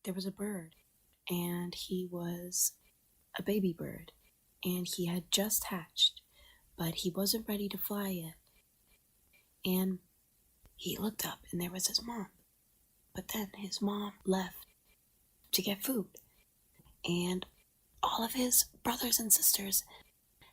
there was a bird, and he was a baby bird, and he had just hatched, but he wasn't ready to fly yet. And he looked up, and there was his mom. But then his mom left to get food, and all of his brothers and sisters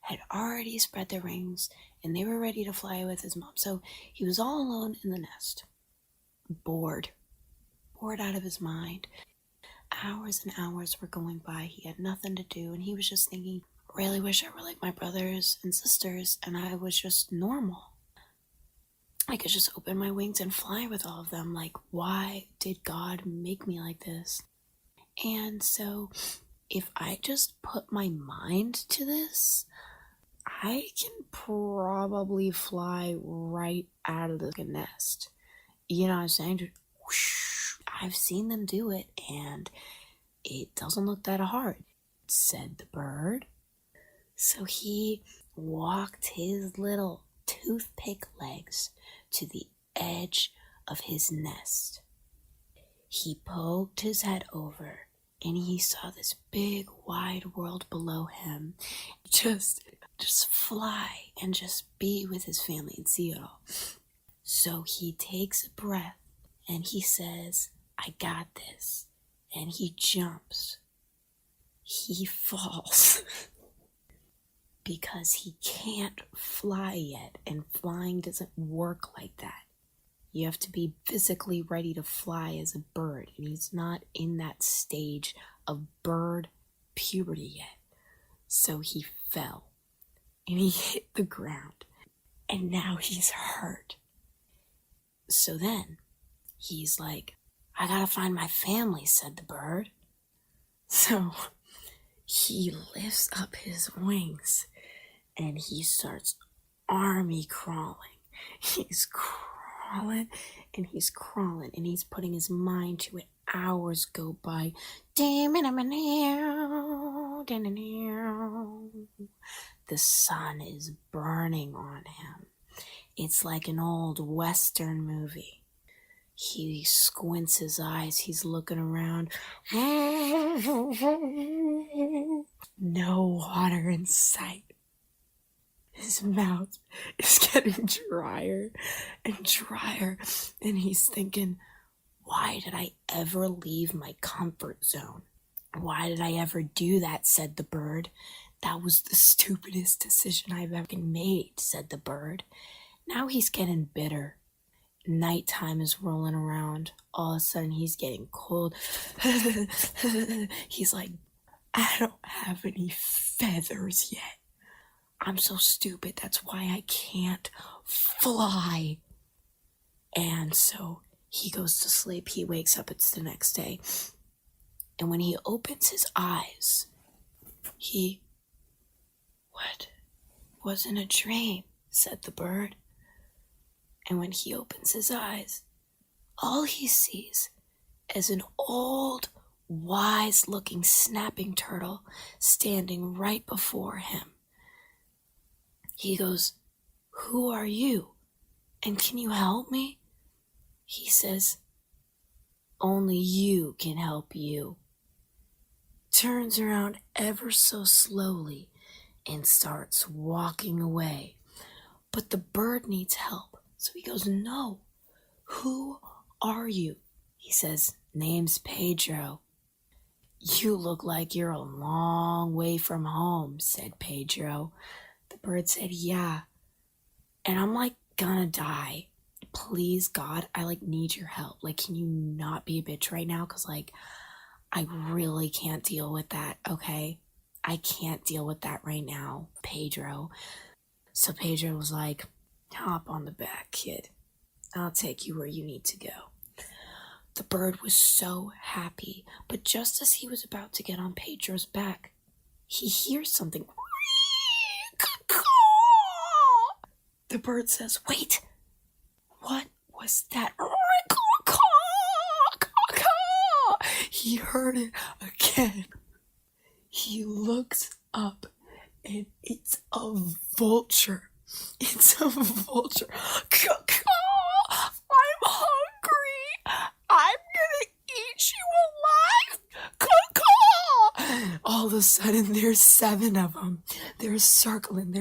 had already spread their wings, and they were ready to fly with his mom. So he was all alone in the nest, bored out of his mind. Hours and hours were going by. He had nothing to do, and he was just thinking, really wish I were like my brothers and sisters, and I was just normal. I could just open my wings and fly with all of them. Like, why did God make me like this? And so, if I just put my mind to this, I can probably fly right out of the nest. You know what I'm saying? Just whoosh. I've seen them do it, and it doesn't look that hard, said the bird. So he walked his little toothpick legs to the edge of his nest. He poked his head over, and he saw this big wide world below him. Just fly and just be with his family and see it all. So he takes a breath and he says, I got this. And he jumps. He falls because he can't fly yet, and flying doesn't work like that. You have to be physically ready to fly as a bird, and he's not in that stage of bird puberty yet. So he fell, and he hit the ground, and now he's hurt. So then, he's like, I gotta find my family, said the bird. So he lifts up his wings, and he starts army crawling. He's crawling, and he's crawling, and he's putting his mind to it. Hours go by. The sun is burning on him. It's like an old Western movie. He squints his eyes. He's looking around. No water in sight. His mouth is getting drier and drier, and he's thinking, why did I ever leave my comfort zone? Why did I ever do that, said the bird. That was the stupidest decision I've ever made, said the bird. Now he's getting bitter. Nighttime is rolling around. All of a sudden he's getting cold. He's like, I don't have any feathers yet. I'm so stupid. That's why I can't fly. And so he goes to sleep. He wakes up. It's the next day. And when he opens his eyes, what? Wasn't a dream, said the bird. And when he opens his eyes, all he sees is an old, wise-looking snapping turtle standing right before him. He goes, who are you? And can you help me? He says, only you can help you. Turns around ever so slowly and starts walking away. But the bird needs help. So he goes, no, who are you? He says, name's Pedro. You look like you're a long way from home, said Pedro. The bird said, yeah. And I'm like gonna die. Please, God, I need your help. Can you not be a bitch right now? Cause I really can't deal with that, okay? I can't deal with that right now, Pedro. So Pedro was like, hop on the back, kid. I'll take you where you need to go. The bird was so happy, but just as he was about to get on Pedro's back, he hears something. The bird says, wait, what was that? He heard it again. He looks up, and it's a vulture. It's a vulture. I'm hungry. I'm gonna eat you alive. of a sudden, there's 7 of them. They're circling.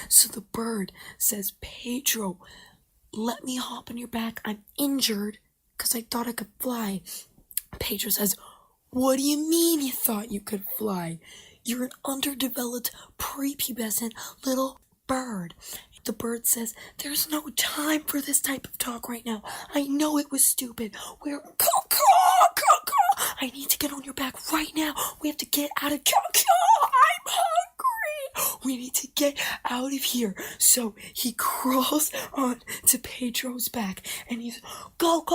So the bird says, Pedro, let me hop on your back. I'm injured because I thought I could fly. Pedro says, what do you mean you thought you could fly? You're an underdeveloped, prepubescent little bird. The bird says, there's no time for this type of talk right now. I know it was stupid. I need to get on your back right now. We have to get out of... I'm hungry. We need to get out of here. So he crawls on to Pedro's back and he's, go.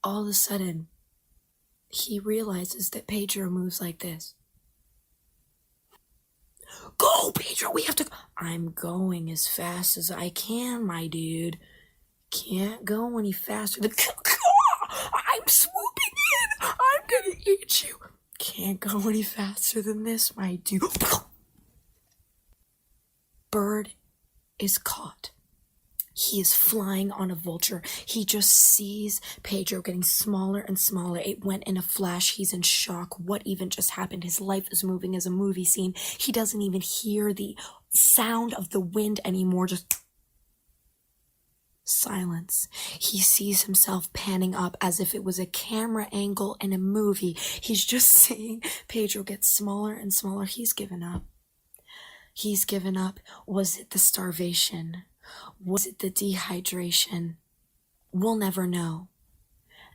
All of a sudden, he realizes that Pedro moves like this. Go, Pedro, we have to... I'm going as fast as I can, my dude. Can't go any faster than... I'm swooping in. I'm gonna eat you. Can't go any faster than this, my dude. Bird is caught. He is flying on a vulture. He just sees Pedro getting smaller and smaller. It went in a flash. He's in shock. What even just happened? His life is moving as a movie scene. He doesn't even hear the sound of the wind anymore. Just silence. He sees himself panning up as if it was a camera angle in a movie. He's just seeing Pedro get smaller and smaller. He's given up. Was it the starvation? Was it the dehydration? We'll never know.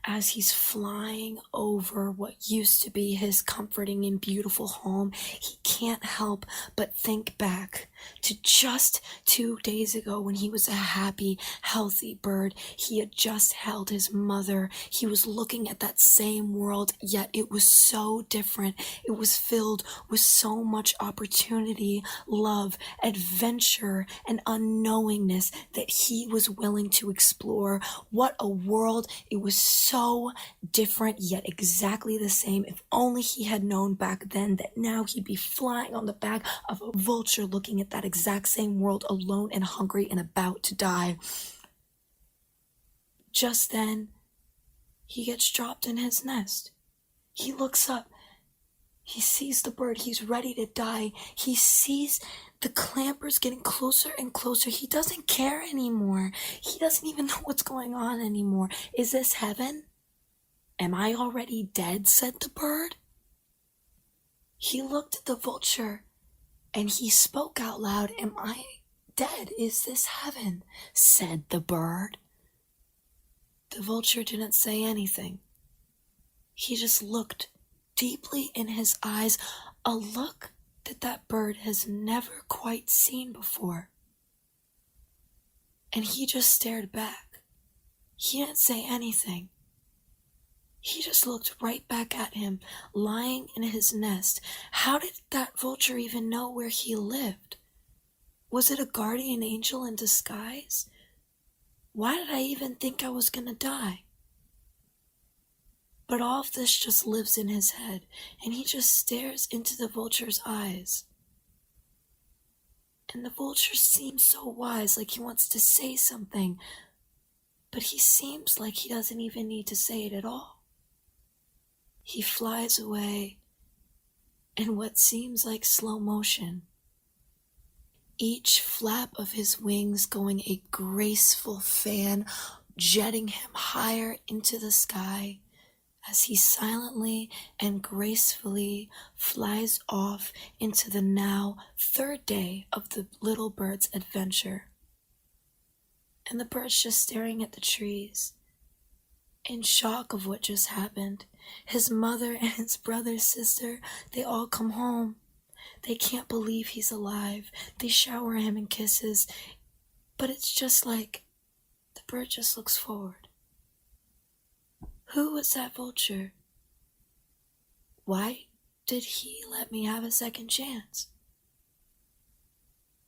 As he's flying over what used to be his comforting and beautiful home, he can't help but think back to just 2 days ago when he was a happy, healthy bird. He had just held his mother. He was looking at that same world, yet it was so different. It was filled with so much opportunity, love, adventure, and unknowingness that he was willing to explore. What a world. It was so different, yet exactly the same. If only he had known back then that now he'd be flying on the back of a vulture looking at that exact same world, alone and hungry and about to die. Just then, he gets dropped in his nest. He looks up. He sees the bird. He's ready to die. He sees the clampers getting closer and closer. He doesn't care anymore. He doesn't even know what's going on anymore. Is this heaven? Am I already dead? Said the bird. He looked at the vulture and he spoke out loud. Am I dead? Is this heaven? Said the bird. The vulture didn't say anything. He just looked deeply in his eyes, a look that bird has never quite seen before. And he just stared back. He didn't say anything. He just looked right back at him, lying in his nest. How did that vulture even know where he lived? Was it a guardian angel in disguise? Why did I even think I was gonna die? But all of this just lives in his head, and he just stares into the vulture's eyes. And the vulture seems so wise, like he wants to say something, but he seems like he doesn't even need to say it at all. He flies away in what seems like slow motion, each flap of his wings going a graceful fan, jetting him higher into the sky, as he silently and gracefully flies off into the now 3rd day of the little bird's adventure. And the bird's just staring at the trees, in shock of what just happened. His mother and his brother, sister, they all come home. They can't believe he's alive. They shower him in kisses, but it's just like the bird just looks forward. Who was that vulture? Why did he let me have a second chance?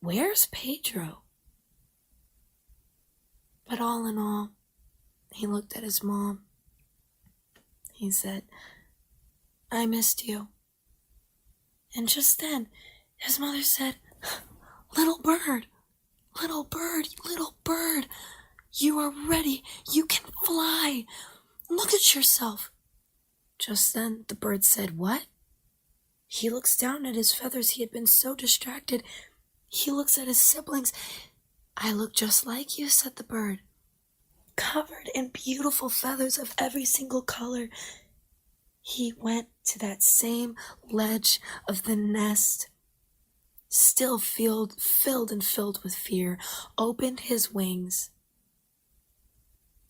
Where's Pedro? But all in all, he looked at his mom. He said, I missed you. And just then, his mother said, little bird, you are ready. You can fly. Look at yourself. Just then, the bird said, what? He looks down at his feathers. He had been so distracted. He looks at his siblings. "I look just like you," said the bird, "covered in beautiful feathers of every single color." He went to that same ledge of the nest, still filled with fear, opened his wings,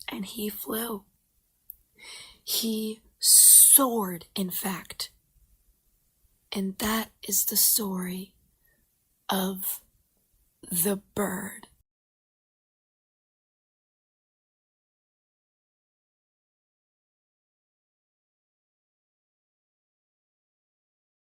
and he flew. He soared, in fact. And that is the story of the bird.